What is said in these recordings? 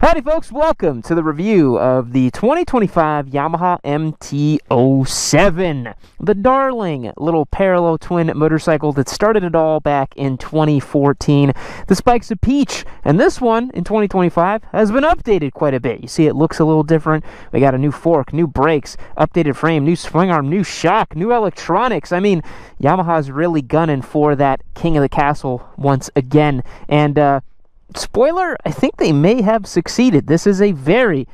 Howdy folks, welcome to the review of the 2025 Yamaha MT07, the darling little parallel twin motorcycle that started it all back in 2014. This bike's a peach, and this one in 2025 has been updated quite a bit. You see it looks a little different. We got a new fork, new brakes, updated frame, new swing arm, new shock, new electronics. I mean, Yamaha's really gunning for that king of the castle once again, and spoiler, I think they may have succeeded. This is a very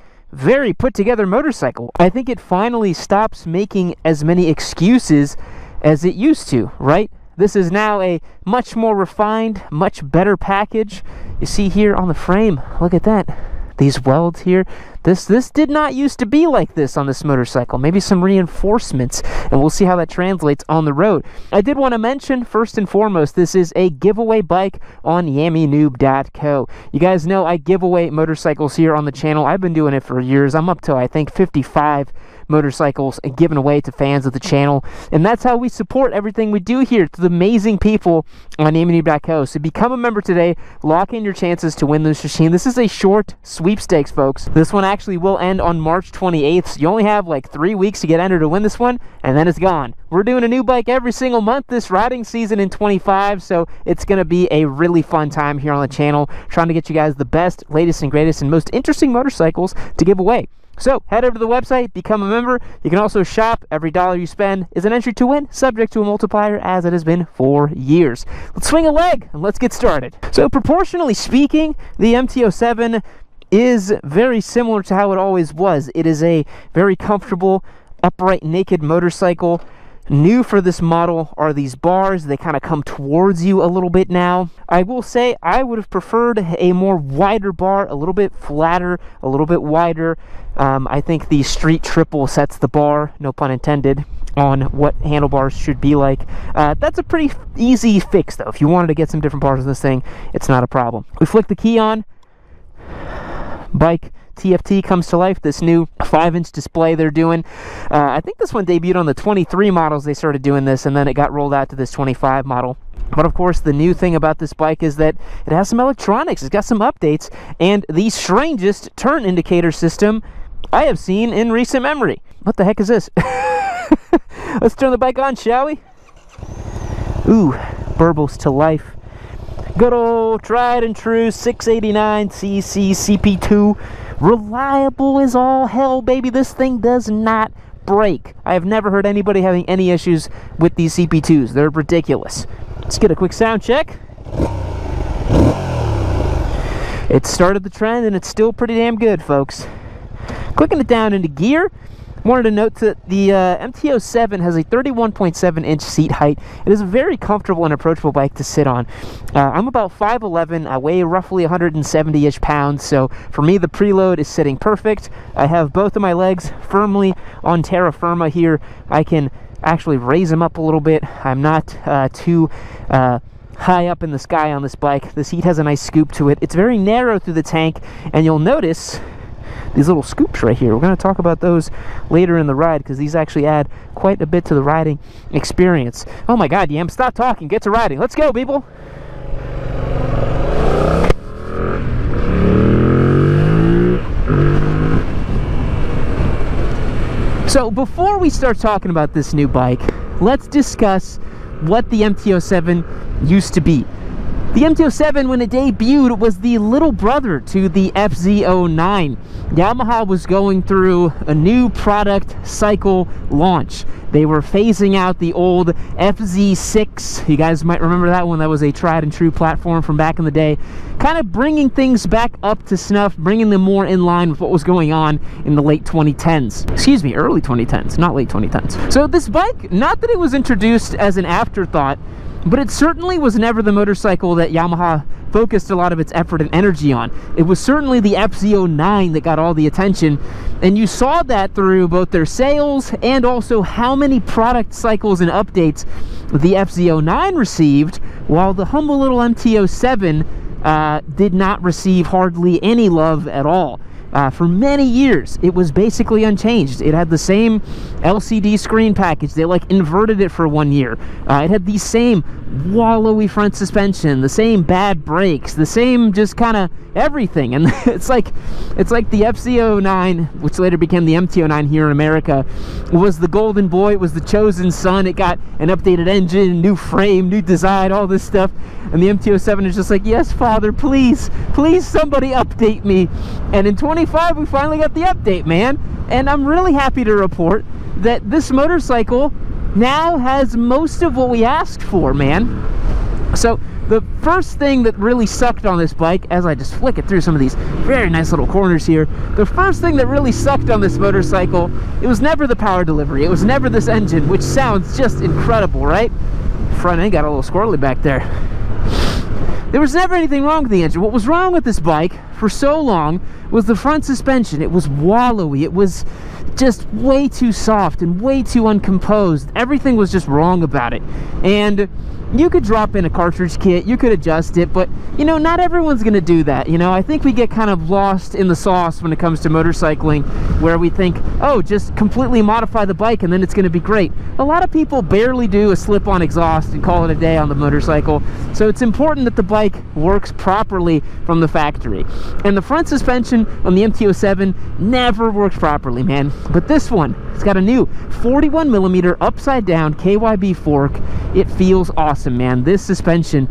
put together motorcycle. I think it finally stops making as many excuses as it used to, right? This is now a much more refined, much better package. You see here on the frame, look at that. These welds here, this did not used to be like this on this motorcycle. Maybe some reinforcements, and we'll see how that translates on the road. I did want to mention, first and foremost, this is a giveaway bike on YamiNoob.co. You guys know I give away motorcycles here on the channel. I've been doing it for years. I'm up to, I think, 55 motorcycles given away to fans of the channel, and that's how we support everything we do here to the amazing people on YamiNoob.co. So become a member today, lock in your chances to win this machine. This is a short sweepstakes, folks. This one actually will end on March 28th, so you only have like 3 weeks to get entered to win this one, and then it's gone. We're doing a new bike every single month this riding season in 25, so it's going to be a really fun time here on the channel, trying to get you guys the best, latest, and greatest, and most interesting motorcycles to give away. So head over to the website, become a member. You can also shop. Every dollar you spend is an entry to win, subject to a multiplier, as it has been for years. Let's swing a leg and let's get started. So proportionally speaking, the MT07 is very similar to how it always was. It is a very comfortable, upright, naked motorcycle. New for this model are these bars. They kind of come towards you a little bit now. I will say I would have preferred a more wider bar, a little bit flatter, a little bit wider. I think the Street Triple sets the bar, no pun intended, on what handlebars should be like. That's a pretty easy fix though. If you wanted to get some different bars in this thing, it's not a problem. We flick the key on, bike TFT comes to life, this new 5-inch display they're doing. I think this one debuted on the 23 models. They started doing this, and then it got rolled out to this 25 model. But of course, the new thing about this bike is that it has some electronics. It's got some updates, and the strangest turn indicator system I have seen in recent memory. What the heck is this? Let's turn the bike on, shall we? Ooh, burbles to life. Good old tried and true 689cc CP2. Reliable as all hell, baby. This thing does not break. I have never heard anybody having any issues with these CP2s. They're ridiculous. Let's get a quick sound check. It started the trend, and it's still pretty damn good, folks. Clicking it down into gear, wanted to note that the MT07 has a 31.7-inch seat height. It is a very comfortable and approachable bike to sit on. I'm about 5'11". I weigh roughly 170-ish pounds, so for me the preload is sitting perfect. I have both of my legs firmly on terra firma here. I can actually raise them up a little bit. I'm not too high up in the sky on this bike. The seat has a nice scoop to it. It's very narrow through the tank, and you'll notice these little scoops right here. We're going to talk about those later in the ride because these actually add quite a bit to the riding experience. Oh my god, Yam, stop talking, get to riding. Let's go, people. So before we start talking about this new bike, let's discuss what the MT07 used to be. The MT07, when it debuted, was the little brother to the FZ09. Yamaha was going through a new product cycle launch. They were phasing out the old FZ6. You guys might remember that one. That was a tried and true platform from back in the day. Kind of bringing things back up to snuff, bringing them more in line with what was going on in the late 2010s. Excuse me, early 2010s, not late 2010s. So this bike, not that it was introduced as an afterthought, but it certainly was never the motorcycle that Yamaha focused a lot of its effort and energy on. It was certainly the FZ09 that got all the attention, and you saw that through both their sales and also how many product cycles and updates the FZ09 received, while the humble little MT07 did not receive hardly any love at all. For many years, it was basically unchanged. It had the same LCD screen package. They like inverted it for 1 year. It had the same wallowy front suspension, the same bad brakes, the same just kind of everything. And it's like the FC09, which later became the MT09 here in America, was the golden boy. It was the chosen son. It got an updated engine, new frame, new design, all this stuff. And the MT07 is just like, yes, Father, please, please, somebody update me. And in 25, we finally got the update, man. And I'm really happy to report that this motorcycle now has most of what we asked for, man. So the first thing that really sucked on this bike, as I just flick it through some of these very nice little corners here, the first thing that really sucked on this motorcycle, it was never the power delivery. It was never this engine, which sounds just incredible, right? Front end got a little squirrely back there. There was never anything wrong with the engine. What was wrong with this bike for so long was the front suspension. It was wallowy. It was just way too soft and way too uncomposed. Everything was just wrong about it. And you could drop in a cartridge kit, you could adjust it, but you know, not everyone's gonna do that. You know, I think we get kind of lost in the sauce when it comes to motorcycling, where we think, oh, just completely modify the bike and then it's gonna be great. A lot of people barely do a slip-on exhaust and call it a day on the motorcycle. So it's important that the bike works properly from the factory. And the front suspension on the MT07 never worked properly, man. But this one, it's got a new 41mm upside down KYB fork. It feels awesome, man. This suspension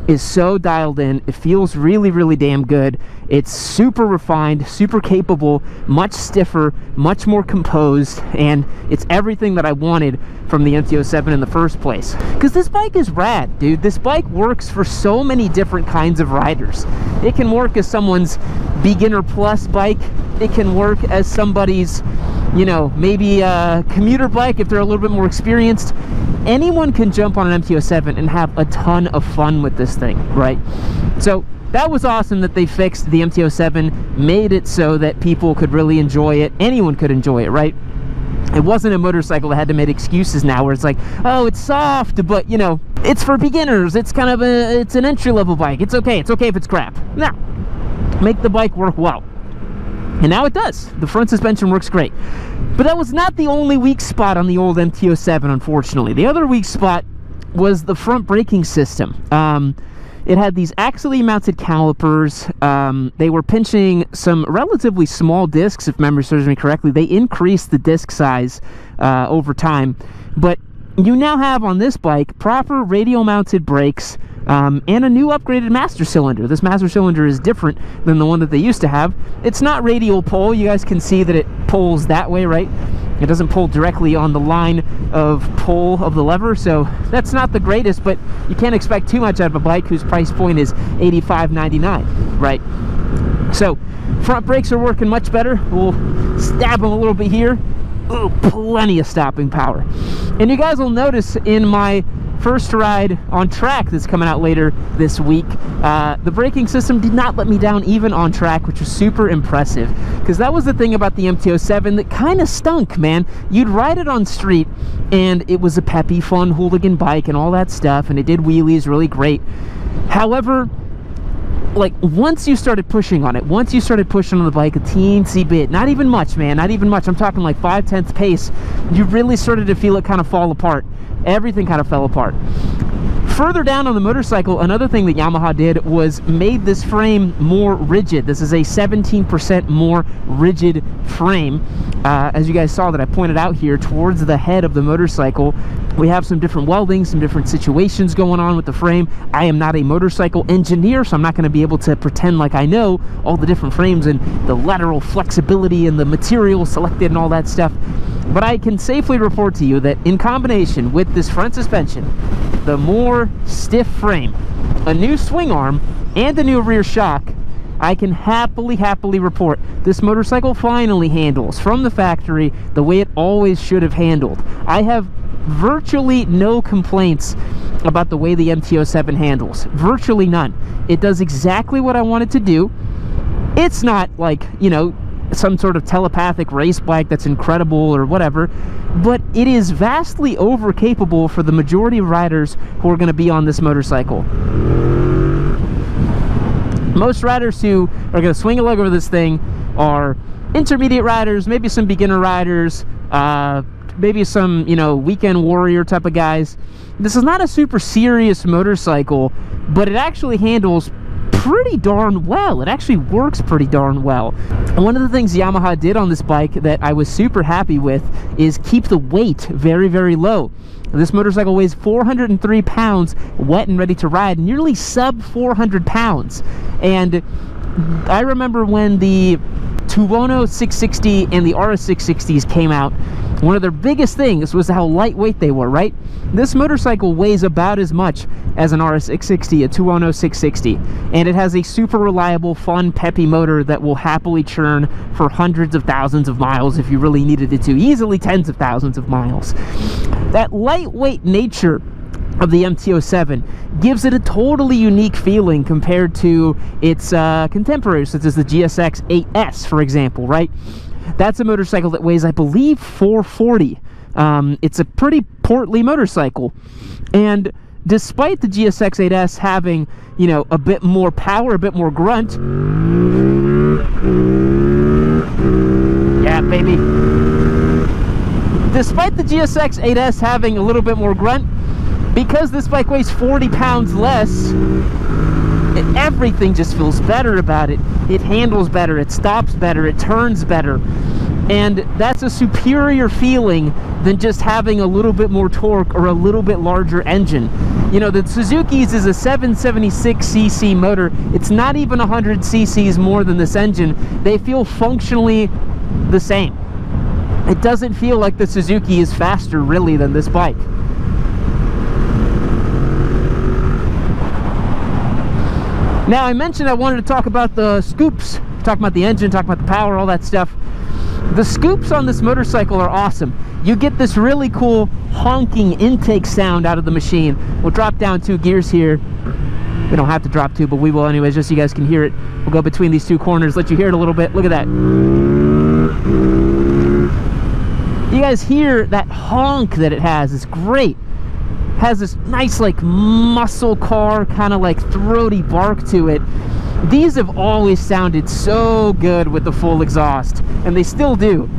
is so dialed in. It feels really, really damn good. It's super refined, super capable, much stiffer, much more composed, and it's everything that I wanted from the MT07 in the first place. Because this bike is rad, dude. This bike works for so many different kinds of riders. It can work as someone's beginner plus bike. It can work as somebody's, you know, maybe a commuter bike if they're a little bit more experienced. Anyone can jump on an MT07 and have a ton of fun with this thing, right? So that was awesome that they fixed the MT07, made it so that people could really enjoy it. Anyone could enjoy it, right? It wasn't a motorcycle that had to make excuses now where it's like, oh, it's soft, but you know, it's for beginners. It's kind of it's an entry-level bike. It's okay. It's okay if it's crap. Now, make the bike work well. And now it does. The front suspension works great. But that was not the only weak spot on the old MT07, unfortunately. The other weak spot was the front braking system. It had these axially mounted calipers. They were pinching some relatively small discs, if memory serves me correctly. They increased the disc size over time. But you now have on this bike proper radial mounted brakes, and a new upgraded master cylinder. This master cylinder is different than the one that they used to have. It's not radial pull. You guys can see that it pulls that way, right? It doesn't pull directly on the line of pull of the lever, so that's not the greatest, but you can't expect too much out of a bike whose price point is $85.99, right? So front brakes are working much better. We'll stab them a little bit here. Ooh, plenty of stopping power. And you guys will notice in my first ride on track that's coming out later this week, the braking system did not let me down even on track, which was super impressive, because that was the thing about the MT07 that kind of stunk, man. You'd ride it on street and it was a peppy, fun hooligan bike and all that stuff, and it did wheelies really great. However, like, once you started pushing on it, once you started pushing on the bike a teensy bit, not even much, man, not even much, I'm talking like 5/10 pace, you really started to feel it kind of fall apart. Everything kind of fell apart. Further down on the motorcycle, another thing that Yamaha did was made this frame more rigid. This is a 17% more rigid frame. As you guys saw that I pointed out here towards the head of the motorcycle, we have some different welding, some different situations going on with the frame. I am not a motorcycle engineer, so I'm not going to be able to pretend like I know all the different frames and the lateral flexibility and the material selected and all that stuff. But I can safely report to you that in combination with this front suspension, the more stiff frame, a new swing arm, and a new rear shock, I can happily report this motorcycle finally handles from the factory the way it always should have handled. I have virtually no complaints about the way the MT07 handles. Virtually none. It does exactly what I want it to do. It's not like, you know, some sort of telepathic race bike that's incredible or whatever, but it is vastly over capable for the majority of riders who are going to be on this motorcycle. Most riders who are going to swing a lug over this thing are intermediate riders, maybe some beginner riders, maybe some, you know, weekend warrior type of guys. This is not a super serious motorcycle, but it actually handles pretty darn well. It actually works pretty darn well. And one of the things Yamaha did on this bike that I was super happy with is keep the weight very, very low. This motorcycle weighs 403 pounds wet and ready to ride, nearly sub 400 pounds. And I remember when the Tuono 660 and the RS 660s came out, one of their biggest things was how lightweight they were, right? This motorcycle weighs about as much as an RS 660, a Tuono 660, and it has a super reliable, fun, peppy motor that will happily churn for hundreds of thousands of miles if you really needed it to, easily tens of thousands of miles. That lightweight nature of the MT07 gives it a totally unique feeling compared to its contemporaries, such as the GSX 8S, for example, right? That's a motorcycle that weighs, I believe, 440. It's a pretty portly motorcycle. And despite the GSX 8S having, you know, a bit more power, a bit more grunt. Yeah, baby. Despite the GSX 8S having a little bit more grunt, because this bike weighs 40 pounds less, everything just feels better about it. It handles better, it stops better, it turns better. And that's a superior feeling than just having a little bit more torque or a little bit larger engine. You know, the Suzuki's is a 776cc motor. It's not even 100 cc's more than this engine. They feel functionally the same. It doesn't feel like the Suzuki is faster, really, than this bike. Now, I mentioned I wanted to talk about the scoops, talk about the engine, talk about the power, all that stuff. The scoops on this motorcycle are awesome. You get this really cool honking intake sound out of the machine. We'll drop down 2 gears here. We don't have to drop 2, but we will anyways, just so you guys can hear it. We'll go between these 2 corners, let you hear it a little bit. Look at that. You guys hear that honk that it has. It's great. Has this nice, like, muscle car kind of like throaty bark to it. These have always sounded so good with the full exhaust, and they still do.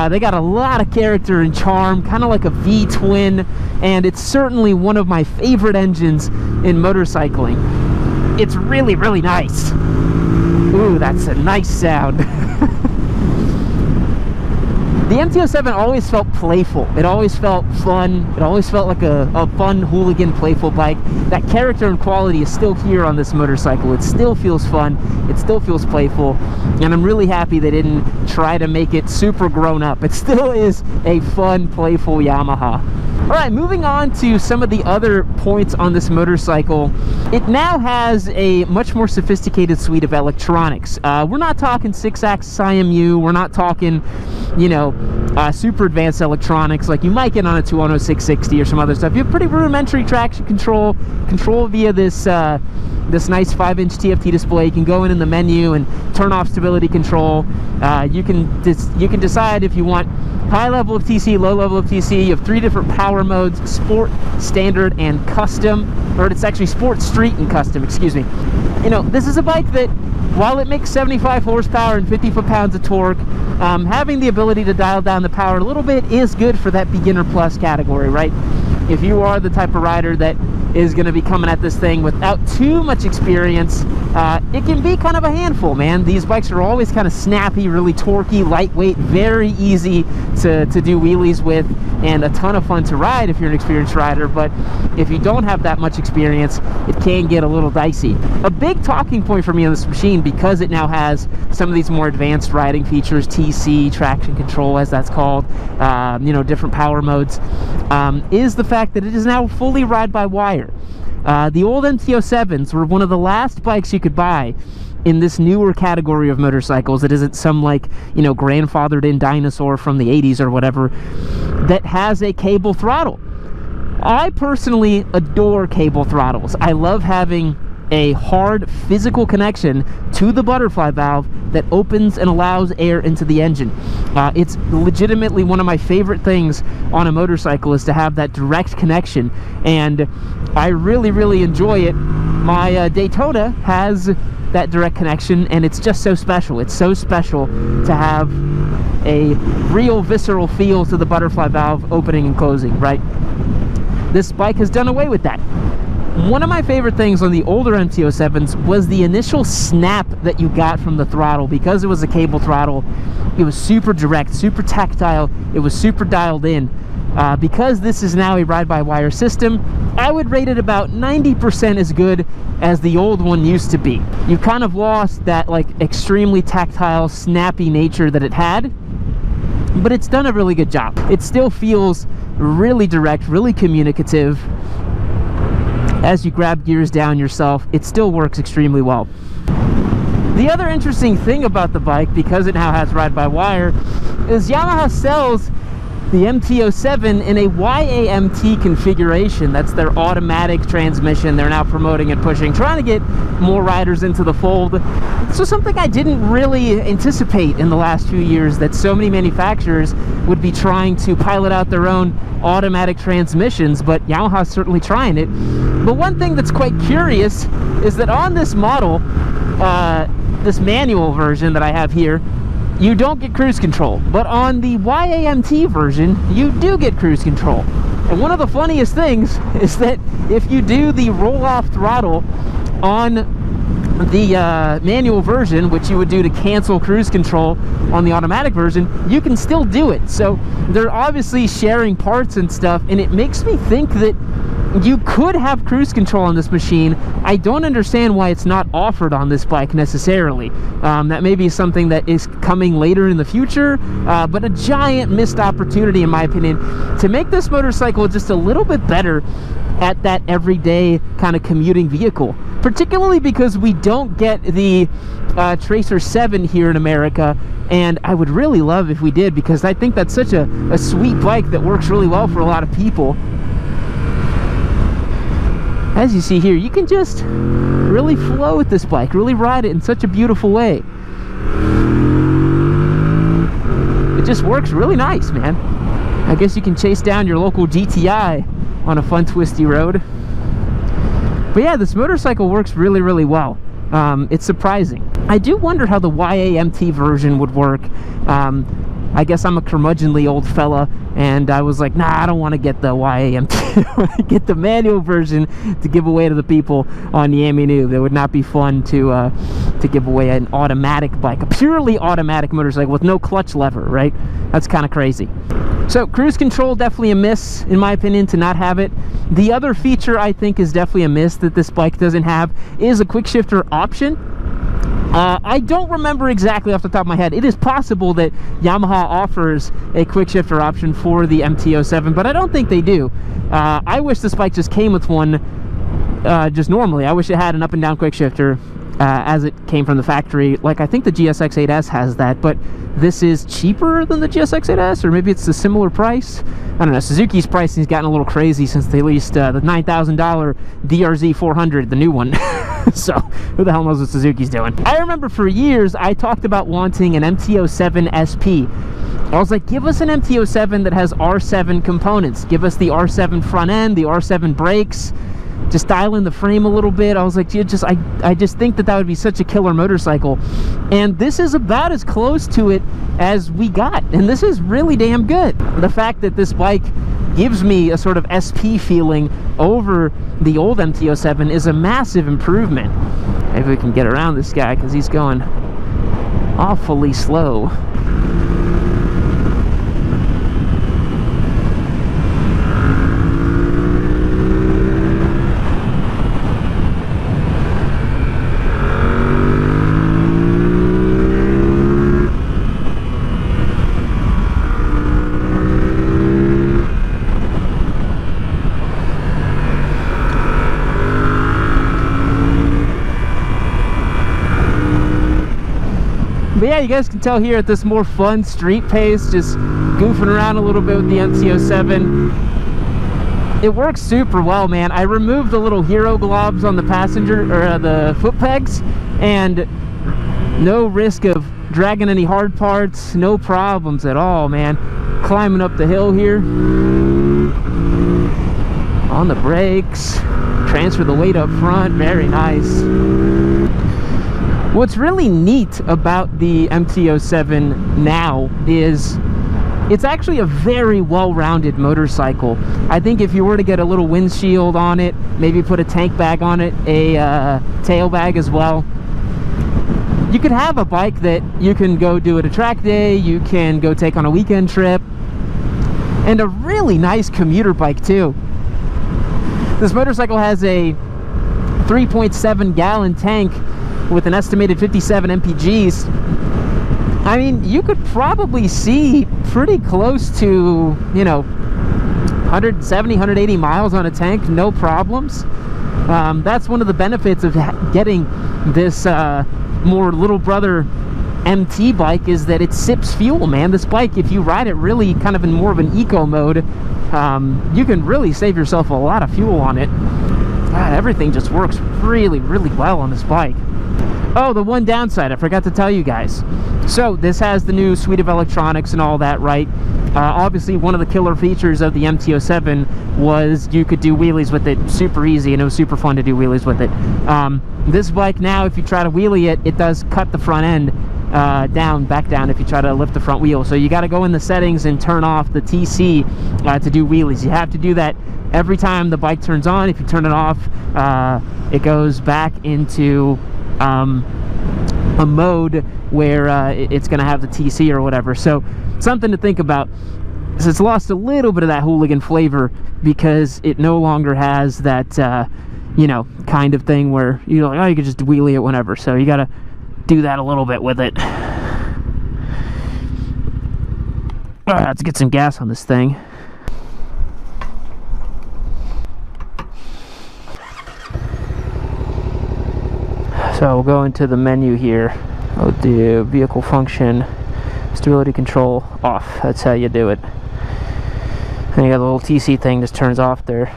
They got a lot of character and charm, kind of like a V-twin, and it's certainly one of my favorite engines in motorcycling. It's really, really nice. Ooh, that's a nice sound. The MT07 always felt playful. It always felt fun. It always felt like a fun, hooligan, playful bike. That character and quality is still here on this motorcycle. It still feels fun. It still feels playful. And I'm really happy they didn't try to make it super grown up. It still is a fun, playful Yamaha. All right, moving on to some of the other points on this motorcycle. It now has a much more sophisticated suite of electronics. We're not talking 6-axis IMU. We're not talking, you know, super advanced electronics like you might get on a Tuono 660 or some other stuff. You have pretty rudimentary traction control via this this nice 5-inch TFT display. You can go in the menu and turn off stability control. You can decide if you want high level of TC, low level of TC. You have 3 different power modes: sport, standard, and custom. Or it's actually sport, street, and custom, excuse me. You know, this is a bike that, while it makes 75 horsepower and 50 foot-pounds of torque, having the ability to dial down the power a little bit is good for that beginner plus category, right? If you are the type of rider that is going to be coming at this thing without too much experience, it can be kind of a handful, man. These bikes are always kind of snappy, really torquey, lightweight, very easy to do wheelies with, and a ton of fun to ride if you're an experienced rider. But if you don't have that much experience, it can get a little dicey. A big talking point for me on this machine, because it now has some of these more advanced riding features, TC, traction control as that's called, you know, different power modes, is the fact that it is now fully ride-by-wire. The old MT07s were one of the last bikes you could buy in this newer category of motorcycles. It isn't some, like, you know, grandfathered in dinosaur from the 80s or whatever that has a cable throttle. I personally adore cable throttles. I love having a hard physical connection to the butterfly valve that opens and allows air into the engine. It's legitimately one of my favorite things on a motorcycle, is to have that direct connection, and I really, really enjoy it. My Daytona has that direct connection, and it's just so special. It's so special to have a real visceral feel to the butterfly valve opening and closing, right? This bike has done away with that. One of my favorite things on the older MT07s was the initial snap that you got from the throttle. Because it was a cable throttle, it was super direct, super tactile, it was super dialed in. Because this is now a ride-by-wire system, I would rate it about 90% as good as the old one used to be. You kind of lost that like extremely tactile, snappy nature that it had, but it's done a really good job. It still feels really direct, really communicative. As you grab gears down yourself, it still works extremely well. The other interesting thing about the bike, because it now has ride-by-wire, is Yamaha sells the MT07 in a YAMT configuration. That's their automatic transmission they're now promoting and pushing, trying to get more riders into the fold. So something I didn't really anticipate in the last few years, that so many manufacturers would be trying to pilot out their own automatic transmissions, but Yamaha's certainly trying it. But one thing that's quite curious is that on this model, this manual version that I have here, you don't get cruise control, but on the YAMT version, you do get cruise control. And one of the funniest things is that if you do the roll-off throttle on the manual version, which you would do to cancel cruise control on the automatic version, you can still do it. So they're obviously sharing parts and stuff, and it makes me think that you could have cruise control on this machine. I don't understand why it's not offered on this bike necessarily. That may be something that is coming later in the future, but a giant missed opportunity, in my opinion, to make this motorcycle just a little bit better at that everyday kind of commuting vehicle, particularly because we don't get the Tracer 7 here in America, and I would really love if we did, because I think that's such a sweet bike that works really well for a lot of people. As you see here, you can just really flow with this bike, really ride it in such a beautiful way. It just works really nice, man. I guess you can chase down your local GTI on a fun twisty road. But yeah, this motorcycle works really, really well. It's surprising. I do wonder how the YAMT version would work. I guess I'm a curmudgeonly old fella, and I was like, nah, I don't want to get the YAMT. I want to get the manual version to give away to the people on Yami Noob. It would not be fun to give away an automatic bike, a purely automatic motorcycle with no clutch lever, right? That's kind of crazy. So cruise control, definitely a miss, in my opinion, to not have it. The other feature I think is definitely a miss that this bike doesn't have is a quick shifter option. I don't remember exactly off the top of my head. It is possible that Yamaha offers a quick shifter option for the MT07, but I don't think they do. I wish this bike just came with one just normally. I wish it had an up and down quick shifter as it came from the factory. Like, I think the GSX-8S has that, but this is cheaper than the GSX-8S, or maybe it's a similar price. I don't know. Suzuki's pricing has gotten a little crazy since they released the $9,000 DRZ 400, the new one. So who the hell knows what Suzuki's doing? I remember for years I talked about wanting an MT07 SP. I was like, give us an MT07 that has R7 components. Give us the R7 front end, the R7 brakes. Just dial in the frame a little bit. I was like, I just think that would be such a killer motorcycle. And this is about as close to it as we got. And this is really damn good. The fact that this bike gives me a sort of SP feeling over the old MT07 is a massive improvement. Maybe we can get around this guy because he's going awfully slow. But yeah, you guys can tell here at this more fun street pace, just goofing around a little bit with the MT07. It works super well, man. I removed the little hero globs on the passenger, or the foot pegs, and no risk of dragging any hard parts, no problems at all, man. Climbing up the hill here. On the brakes. Transfer the weight up front, very nice. What's really neat about the MT07 now is it's actually a very well-rounded motorcycle. I think if you were to get a little windshield on it, maybe put a tank bag on it, a tail bag as well, you could have a bike that you can go do at a track day, you can go take on a weekend trip, and a really nice commuter bike too. This motorcycle has a 3.7 gallon tank with an estimated 57 mpgs. I mean, you could probably see pretty close to, you know, 170, 180 miles on a tank, no problems. That's one of the benefits of getting this more little brother MT bike, is that it sips fuel, man. This bike, if you ride it really kind of in more of an eco mode, you can really save yourself a lot of fuel on it. God, everything just works really, really well on this bike. Oh, the one downside, I forgot to tell you guys. So this has the new suite of electronics and all that, right? Obviously, one of the killer features of the MT07 was you could do wheelies with it super easy, and it was super fun to do wheelies with it. This bike now, if you try to wheelie it, it does cut the front end back down if you try to lift the front wheel. So you got to go in the settings and turn off the TC to do wheelies. You have to do that every time the bike turns on. If you turn it off, it goes back into a mode where it's going to have the TC or whatever. So something to think about. So it's lost a little bit of that hooligan flavor because it no longer has that you know, kind of thing where you're like, oh, you can just wheelie it whenever. So you got to do that a little bit with it. All right, let's get some gas on this thing. So we'll go into the menu here. I'll do vehicle function, stability control off. That's how you do it. And you got the little TC thing just turns off there.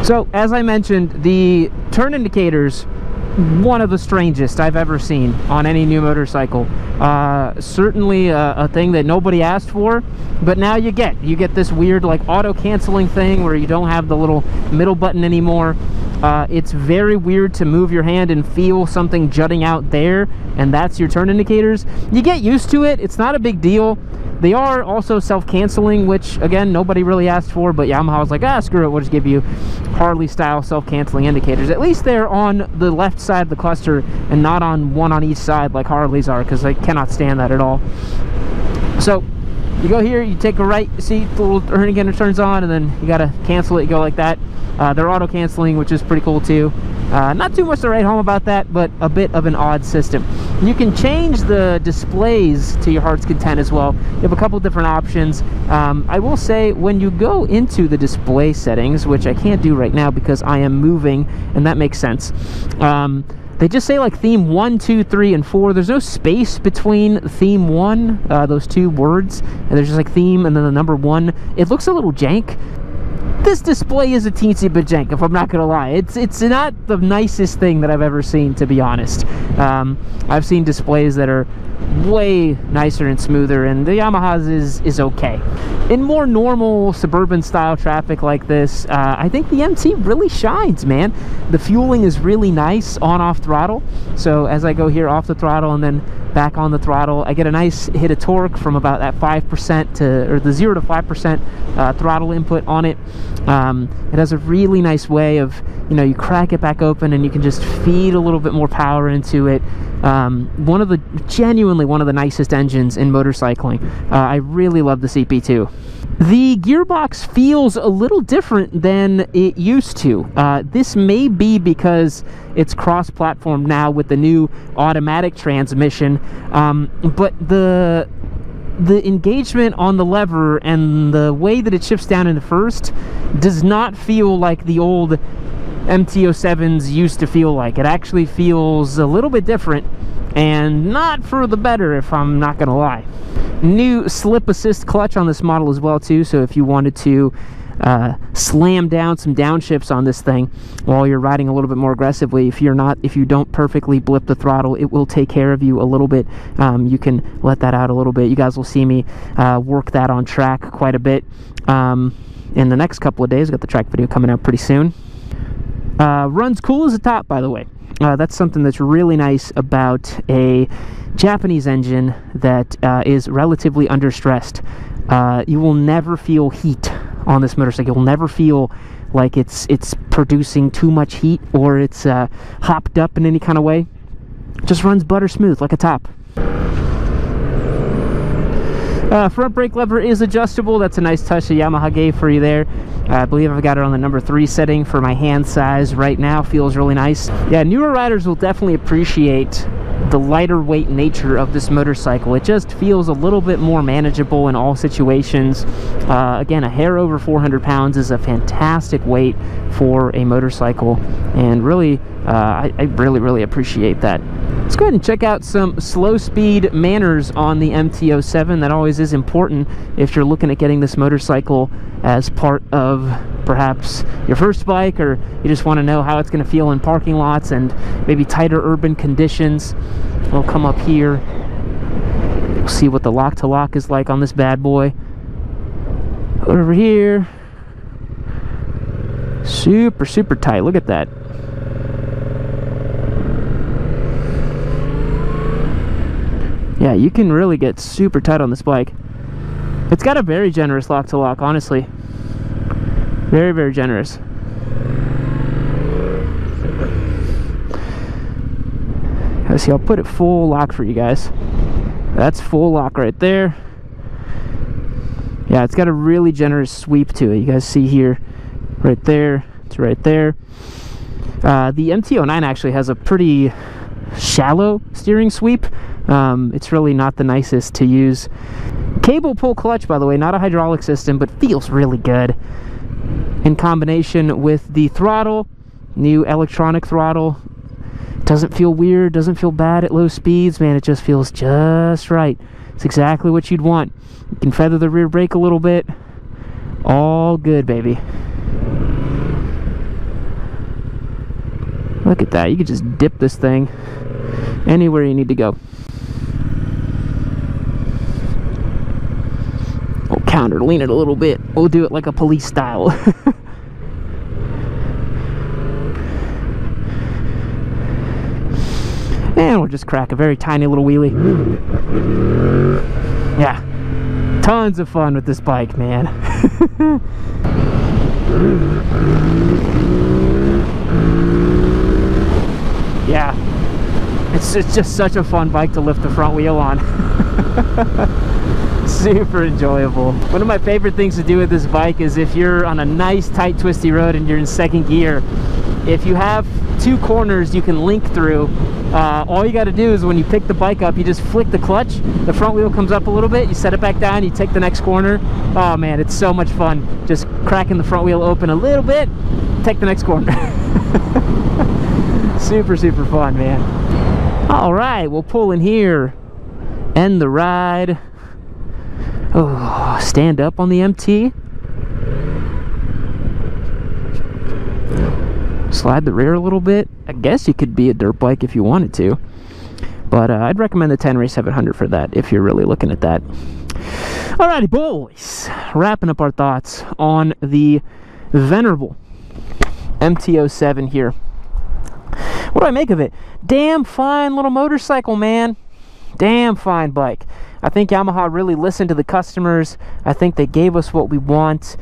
So, as I mentioned, the turn indicators, one of the strangest I've ever seen on any new motorcycle. Certainly a thing that nobody asked for, but now you get this weird like auto canceling thing where you don't have the little middle button anymore. It's very weird to move your hand and feel something jutting out there, and that's your turn indicators. You get used to it, it's not a big deal. They are also self-canceling, which, again, nobody really asked for, but Yamaha was like, ah, screw it, we'll just give you Harley-style self-canceling indicators. At least they're on the left side of the cluster and not on one on each side like Harley's are, because I cannot stand that at all. So, you go here, you take a right, see, the little turn indicator turns on, and then you gotta cancel it, you go like that. They're auto-canceling, which is pretty cool, too. Not too much to write home about that, but a bit of an odd system. You can change the displays to your heart's content as well. You have a couple different options. I will say, when you go into the display settings, which I can't do right now because I am moving, and that makes sense, they just say like theme 1, 2, 3, and 4. There's no space between theme 1, those two words, and there's just like theme and then the number 1. It looks a little jank. This display is a teensy bit jank, if I'm not gonna lie. It's not the nicest thing that I've ever seen, to be honest. I've seen displays that are way nicer and smoother, and the Yamaha's is okay. In more normal suburban style traffic like this, I think the MT really shines, man. The fueling is really nice on-off throttle. So as I go here off the throttle and then back on the throttle, I get a nice hit of torque from about that 5% or the 0 to 5% throttle input on it. It has a really nice way of, you know, you crack it back open and you can just feed a little bit more power into it. Genuinely one of the nicest engines in motorcycling. I really love the CP2. The gearbox feels a little different than it used to. This may be because it's cross-platform now with the new automatic transmission, but the engagement on the lever and the way that it shifts down into first does not feel like the old MT07s used to feel like. It actually feels a little bit different, and not for the better, if I'm not gonna lie. New slip assist clutch on this model as well too, so if you wanted to slam down some downshifts on this thing while you're riding a little bit more aggressively, if you don't perfectly blip the throttle, it will take care of you a little bit. You can let that out a little bit. You guys will see me work that on track quite a bit in the next couple of days. I've got the track video coming out pretty soon. Runs cool as a top, by the way. That's something that's really nice about a Japanese engine that is relatively understressed. You will never feel heat on this motorcycle. You'll never feel like it's producing too much heat or it's hopped up in any kind of way. It just runs butter smooth like a top. Front brake lever is adjustable. That's a nice touch that Yamaha gave for you there. I believe I've got it on the number 3 setting for my hand size right now. Feels really nice. Yeah, newer riders will definitely appreciate the lighter weight nature of this motorcycle. It just feels a little bit more manageable in all situations. Again, a hair over 400 pounds is a fantastic weight for a motorcycle, and really, I really appreciate that. Let's go ahead and check out some slow speed manners on the MT07. That always is important if you're looking at getting this motorcycle as part of perhaps your first bike, or you just want to know how it's going to feel in parking lots and maybe tighter urban conditions. We'll come up here. We'll see what the lock-to-lock is like on this bad boy. Over here. Super tight. Look at that. Yeah, you can really get super tight on this bike. It's got a very generous lock-to-lock, honestly. Very generous. Let's see, I'll put it full lock for you guys. That's full lock right there. Yeah, it's got a really generous sweep to it. You guys see here, right there, it's right there. The MT09 actually has a pretty shallow steering sweep. It's really not the nicest to use. Cable pull clutch, by the way, not a hydraulic system, but feels really good. In combination with the throttle, new electronic throttle. Doesn't feel weird, doesn't feel bad at low speeds, man. It just feels just right. It's exactly what you'd want. You can feather the rear brake a little bit. All good, baby. Look at that. You could just dip this thing anywhere you need to go. We'll counter lean it a little bit. We'll do it like a police style. And we'll just crack a very tiny little wheelie. Yeah, tons of fun with this bike, man. Yeah, it's just such a fun bike to lift the front wheel on. Super enjoyable. One of my favorite things to do with this bike is if you're on a nice tight twisty road and you're in second gear, if you have 2 corners you can link through, all you got to do is when you pick the bike up, you just flick the clutch, the front wheel comes up a little bit, you set it back down, you take the next corner. Oh man, it's so much fun just cracking the front wheel open a little bit, take the next corner. Super fun, man. All right, we'll pull in here, end the ride. Oh, stand up on the MT. Slide the rear a little bit. I guess you could be a dirt bike if you wanted to, but I'd recommend the Tenere 700 for that if you're really looking at that. Alrighty, boys, wrapping up our thoughts on the venerable MT07 here. What do I make of it? Damn fine little motorcycle, man. Damn fine bike. I think Yamaha really listened to the customers. I think they gave us what we want.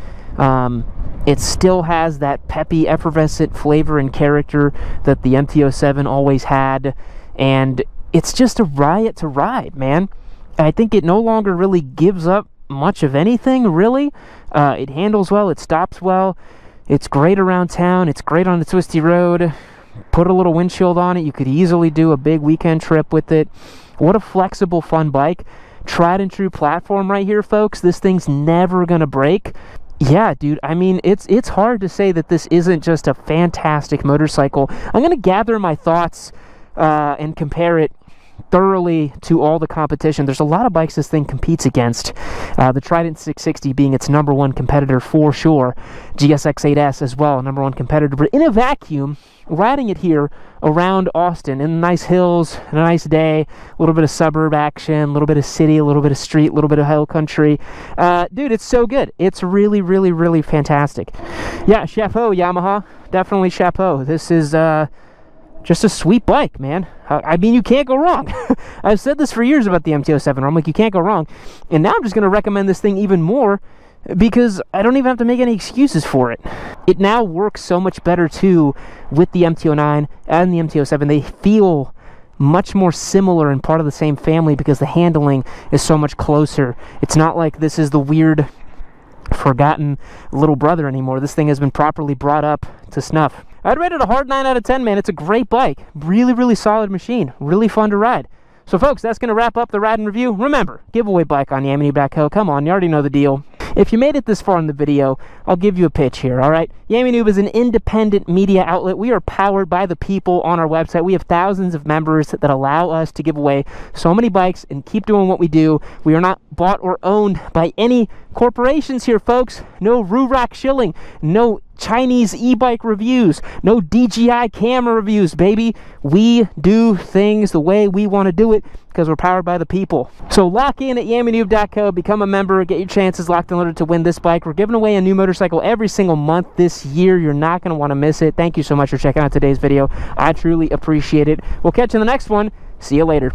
It still has that peppy, effervescent flavor and character that the MT07 always had, and it's just a riot to ride, man. I think it no longer really gives up much of anything, really. It handles well, it stops well, it's great around town, it's great on the twisty road. Put a little windshield on it, you could easily do a big weekend trip with it. What a flexible, fun bike. Tried and true platform right here, folks. This thing's never gonna break. Yeah, dude, I mean, it's hard to say that this isn't just a fantastic motorcycle. I'm going to gather my thoughts and compare it thoroughly to all the competition. There's a lot of bikes this thing competes against. The Trident 660 being its #1 competitor for sure. GSX 8S as well, #1 competitor. But in a vacuum, riding it here around Austin in nice hills, a nice day, a little bit of suburb action, a little bit of city, a little bit of street, a little bit of hill country. Dude, it's so good. It's really, really, really fantastic. Yeah, chapeau, Yamaha. Definitely chapeau. This is just a sweet bike, man. I mean, you can't go wrong. I've said this for years about the MT07. I'm like, you can't go wrong. And now I'm just going to recommend this thing even more because I don't even have to make any excuses for it. It now works so much better, too, with the MT09 and the MT07. They feel much more similar and part of the same family because the handling is so much closer. It's not like this is the weird, forgotten little brother anymore. This thing has been properly brought up to snuff. I'd rate it a hard 9 out of 10, man. It's a great bike. Really, really solid machine. Really fun to ride. So, folks, that's going to wrap up the ride and review. Remember, giveaway bike on Yamanoob.co. Come on, you already know the deal. If you made it this far in the video, I'll give you a pitch here, all right? Yamanoob is an independent media outlet. We are powered by the people on our website. We have thousands of members that allow us to give away so many bikes and keep doing what we do. We are not bought or owned by any corporations here, folks. No Rurak shilling, no Chinese e-bike reviews, no DJI camera reviews, baby. We do things the way we want to do it because we're powered by the people. So lock in at Yamanoob.co, become a member, get your chances locked and loaded to win this bike. We're giving away a new motorcycle every single month this year. You're not going to want to miss it. Thank you so much for checking out today's video. I truly appreciate it. We'll catch you in the next one. See you later.